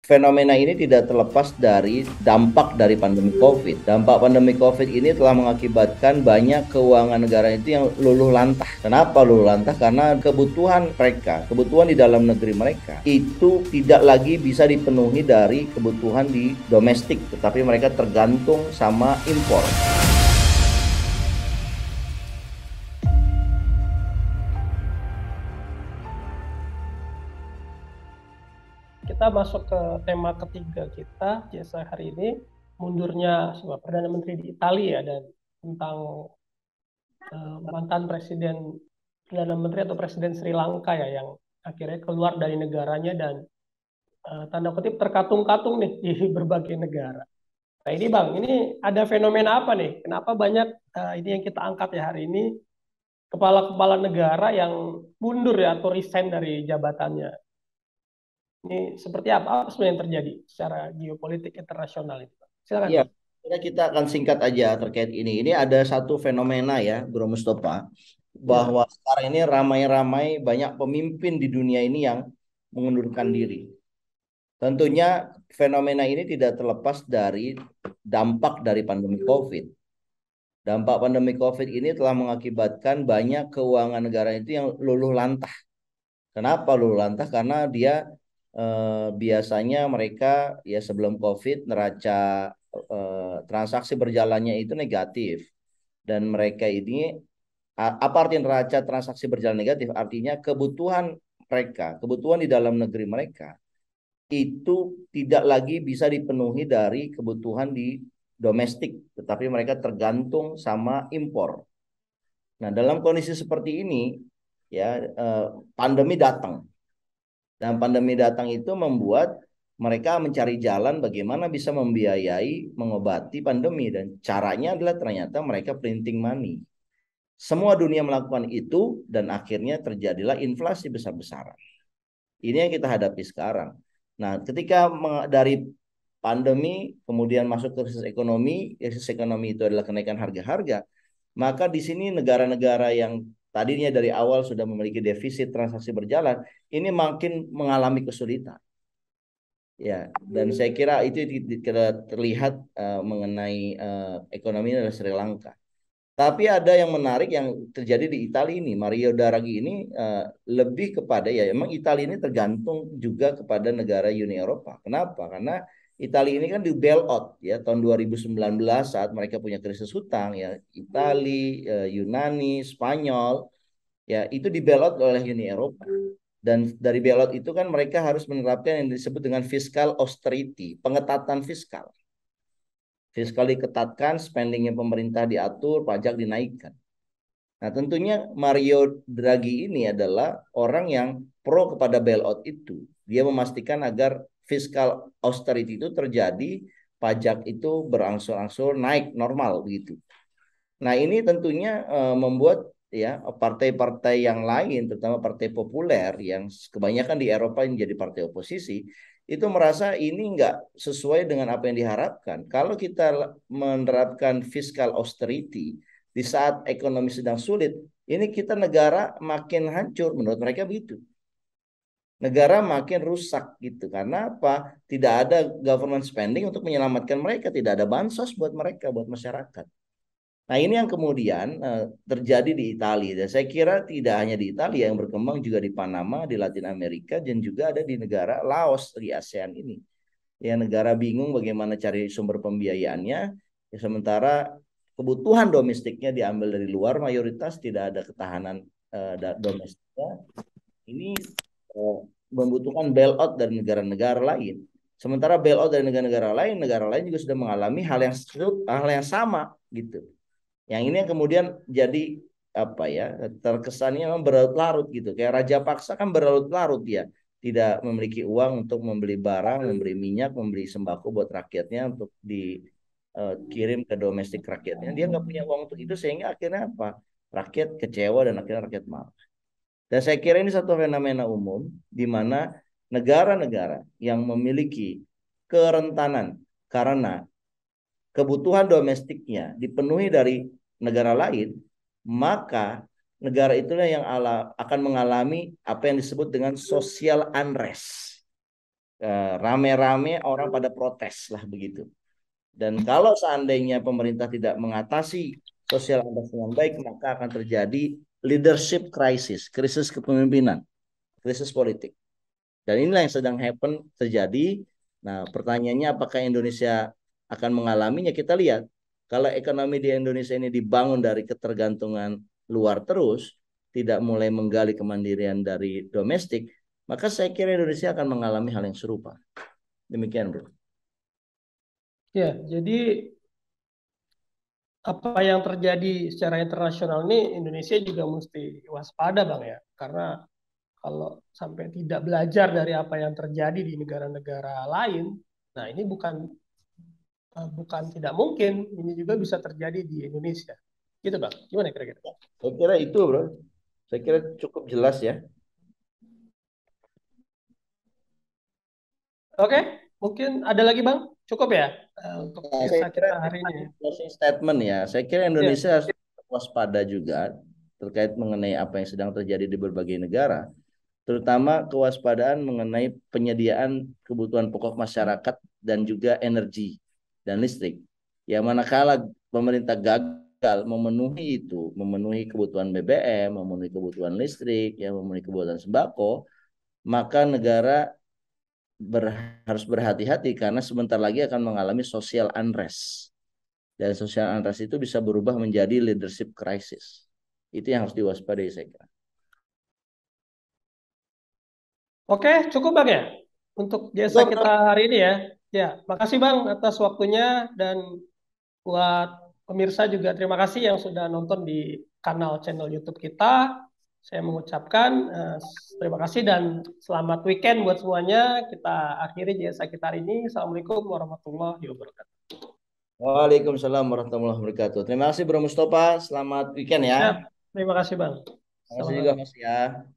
Fenomena ini tidak terlepas dari dampak dari pandemi COVID. Dampak pandemi COVID ini telah mengakibatkan banyak keuangan negara itu yang luluh lantah. Kenapa luluh lantah? Karena kebutuhan mereka, kebutuhan di dalam negeri mereka, itu tidak lagi bisa dipenuhi dari kebutuhan di domestik, tetapi mereka tergantung sama impor. Kita masuk ke tema ketiga kita jasa hari ini, mundurnya sebuah Perdana Menteri di Italia dan tentang mantan presiden Perdana Menteri atau Presiden Sri Lanka ya yang akhirnya keluar dari negaranya dan tanda kutip terkatung-katung nih di berbagai negara. Nah ini Bang, ini ada fenomena apa nih? Kenapa banyak ini yang kita angkat ya hari ini kepala-kepala negara yang mundur ya atau resign dari jabatannya? Ini seperti apa? Apa sebenarnya yang terjadi secara geopolitik internasional itu? Silakan Ya, Bang. kita akan singkat aja terkait ini. Ini ada satu fenomena ya, Bro Mustafa, Ya, bahwa sekarang ini ramai-ramai banyak pemimpin di dunia ini yang mengundurkan diri. Tentunya fenomena ini tidak terlepas dari dampak dari pandemi COVID. Dampak pandemi COVID ini telah mengakibatkan banyak keuangan negara itu yang luluh lantah. Kenapa luluh lantah? Karena dia biasanya mereka ya sebelum COVID neraca transaksi berjalannya itu negatif, dan mereka ini apa arti neraca transaksi berjalan negatif? Artinya kebutuhan mereka, kebutuhan di dalam negeri mereka itu tidak lagi bisa dipenuhi dari kebutuhan di domestik, tetapi mereka tergantung sama impor. Nah, dalam kondisi seperti ini, ya pandemi datang, dan pandemi datang itu membuat mereka mencari jalan bagaimana bisa membiayai, mengobati pandemi, dan caranya adalah ternyata mereka printing money. Semua dunia melakukan itu dan akhirnya terjadilah inflasi besar-besaran. Ini yang kita hadapi sekarang. Nah, ketika dari pandemi kemudian masuk ke krisis ekonomi itu adalah kenaikan harga-harga, maka di sini negara-negara yang tadinya dari awal sudah memiliki defisit transaksi berjalan, ini makin mengalami kesulitan. Ya, dan saya kira itu terlihat mengenai ekonomi dari Sri Lanka. Tapi ada yang menarik yang terjadi di Italia ini. Mario Draghi ini lebih kepada ya emang Italia ini tergantung juga kepada negara Uni Eropa. Kenapa? Karena Italia ini kan di bailout ya tahun 2019 saat mereka punya krisis hutang ya. Italia, Yunani, Spanyol ya itu di bailout oleh Uni Eropa. Dan dari bailout itu kan mereka harus menerapkan yang disebut dengan fiscal austerity, pengetatan fiskal. Fiskal diketatkan, spendingnya pemerintah diatur, pajak dinaikkan. Nah, tentunya Mario Draghi ini adalah orang yang pro kepada bailout itu. Dia memastikan agar fiskal austerity itu terjadi, pajak itu berangsur-angsur naik normal begitu. Nah, ini tentunya membuat ya partai-partai yang lain, terutama partai populer yang kebanyakan di Eropa yang jadi partai oposisi, itu merasa ini nggak sesuai dengan apa yang diharapkan. Kalau kita menerapkan fiscal austerity di saat ekonomi sedang sulit, ini kita negara makin hancur menurut mereka begitu. Negara makin rusak gitu. Karena apa? Tidak ada government spending untuk menyelamatkan mereka, tidak ada bansos buat mereka, buat masyarakat. Nah, ini yang kemudian terjadi di Italia. Dan saya kira tidak hanya di Italia, yang berkembang juga di Panama, di Latin Amerika, dan juga ada di negara Laos di ASEAN ini. Ya, negara bingung bagaimana cari sumber pembiayaannya, ya, sementara kebutuhan domestiknya diambil dari luar, mayoritas tidak ada ketahanan domestiknya. Ini eh, membutuhkan bailout dari negara-negara lain. Sementara bailout dari negara lain juga sudah mengalami hal yang sama gitu. Yang ini yang kemudian jadi apa ya terkesannya memang berlarut-larut gitu. Kayak Raja Paksa kan berlarut-larut ya, tidak memiliki uang untuk membeli barang, membeli minyak, membeli sembako buat rakyatnya untuk dikirim ke domestik rakyatnya. Dia nggak punya uang untuk itu sehingga akhirnya apa? Rakyat kecewa dan akhirnya rakyat marah. Dan saya kira ini satu fenomena umum di mana negara-negara yang memiliki kerentanan karena kebutuhan domestiknya dipenuhi dari negara lain, maka negara itulah yang akan mengalami apa yang disebut dengan social unrest. rame-rame orang pada protes lah begitu. Dan kalau seandainya pemerintah tidak mengatasi sosial unrest dengan baik, maka akan terjadi leadership crisis, krisis kepemimpinan, krisis politik. Dan inilah yang sedang terjadi. Nah, pertanyaannya apakah Indonesia akan mengalaminya? Kita lihat, kalau ekonomi di Indonesia ini dibangun dari ketergantungan luar terus, tidak mulai menggali kemandirian dari domestik, maka saya kira Indonesia akan mengalami hal yang serupa. Demikian, bro. Ya, jadi apa yang terjadi secara internasional ini Indonesia juga mesti waspada, Bang ya. Karena kalau sampai tidak belajar dari apa yang terjadi di negara-negara lain, nah ini bukan tidak mungkin, ini juga bisa terjadi di Indonesia. Gitu, Bang. Gimana kira-kira? Saya kira itu, bro. Saya kira cukup jelas ya. Oke, mungkin ada lagi, Bang? Cukup ya untuk Nah, saya kisah kira kita hari ini. closing statement ya. Saya kira Ya. Indonesia harus waspada juga terkait mengenai apa yang sedang terjadi di berbagai negara, terutama kewaspadaan mengenai penyediaan kebutuhan pokok masyarakat dan juga energi dan listrik. Ya manakala pemerintah gagal memenuhi itu, memenuhi kebutuhan BBM, memenuhi kebutuhan listrik, ya memenuhi kebutuhan sembako, maka negara harus berhati-hati karena sebentar lagi akan mengalami social unrest. Dan social unrest itu bisa berubah menjadi leadership crisis. Itu yang harus diwaspadai saya kira. Oke, cukup Bang ya untuk jasa kita Cukup. hari ini ya. Ya, makasih Bang atas waktunya dan buat pemirsa juga terima kasih yang sudah nonton di channel YouTube kita. Saya mengucapkan terima kasih dan selamat weekend buat semuanya. Kita akhiri jasa kita hari ini. Assalamualaikum warahmatullahi wabarakatuh. Waalaikumsalam warahmatullahi wabarakatuh. Terima kasih Bro Mustafa. Selamat weekend ya. Ya, terima kasih Bang. Terima kasih juga Sama-sama. Mas ya.